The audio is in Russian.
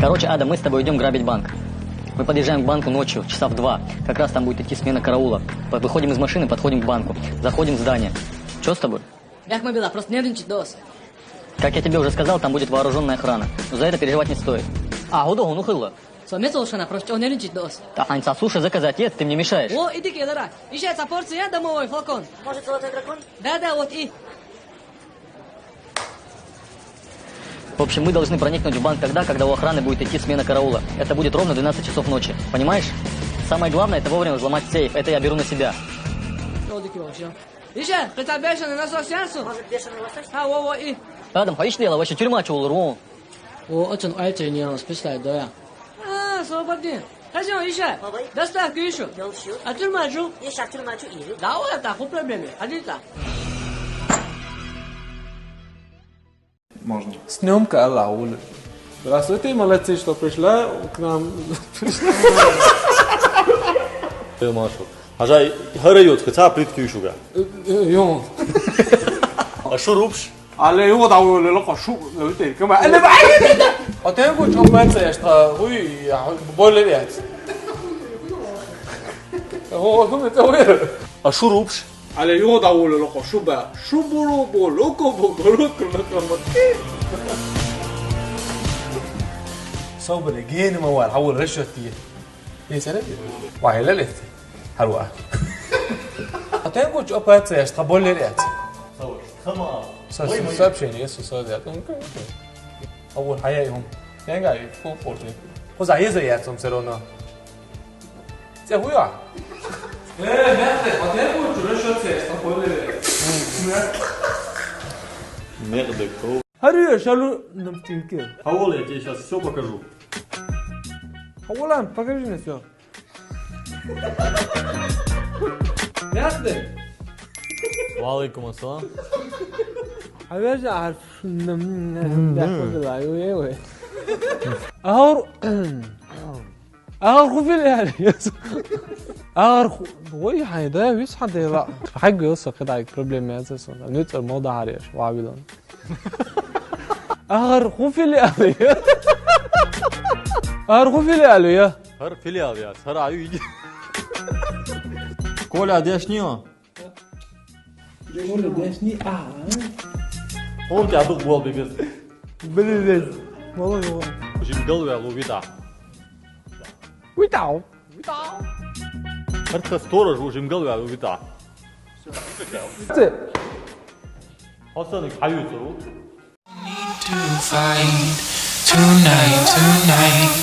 Короче, Адам, мы с тобой идем грабить банк. Мы подъезжаем к банку ночью, часа в 2. Как раз там будет идти смена караула. Выходим из машины, подходим к банку. Заходим в здание. Что с тобой? Як мы была, просто нервничать, дос. Как я тебе уже сказал, там будет вооруженная охрана. Но за это переживать не стоит. Удобно, ну хыло. Совместно просто нервничать, дос. Анца, суши заказать, нет, ты мне мешаешь. О, иди, кедара. Ищет порция домовой флакон. Может, золотой дракон? Да, вот и. В общем, мы должны проникнуть в банк тогда, когда у охраны будет идти смена караула. Это будет ровно 12 часов ночи. Понимаешь? Самое главное, это вовремя взломать сейф. Это я беру на себя. Ищет, ты там бешеный на сеансу? Может, бешеный лосось? Во, и. Адам, ходишь ли, вообще тюрьма чулру? О, очень альтернированно, списать, да. Свободен. Хозяин, ищет. Доставку ищу. А тюрьма жу? Ища тюрьма чу ири. Да, вот так, у проблемы. Ходи так. Можно. Съемка Аллауля. Здравствуйте, молодцы, что пришла к нам. Машу. Ажай харайот, хотя плитки ушуга. Йон. А шурупш? على يوضع ولا لقى شو قلت لك كمان انا بعيد ده هتنجو شو ما انسى اشتغل وي بقول لي يعني هو كم تسوي А шурупш? على يوضع ولا لقى شو بقى شو برو بولوكو بولوكو صوب الجين موال حول رشوتي يا سلام وعيلا لت حلوه هتنجو شو ما انسى اشتغل بقول لي يعني خما. سبشين يسو صادق أول حياتهم يعني قاعد يكون بورتني خذ عايزة يا توم سيرونا تسويها إيه نحن هتعمل شو تسير تقول Мердек. هري شالو نمتين كده Хавол, я тебе сейчас все покажу. أولا покажи мне все نحن Валейкум ассалам. حبيبي عارف ايه اهو خوفي يعني وي حيدا يصحى ده حاجه يوصل كده على بروبلم اساسا نيت الموضوع عارف وعبيدان خوفي لي خوفي لي يا Хар филиал я. Сараю иди. Коля, дешнио. Он тебя дух был бегет. блин والله Жим голове ловита. ويتاو Харта сторож жим голове ловита. Хасаник хаюцу. To fight tonight.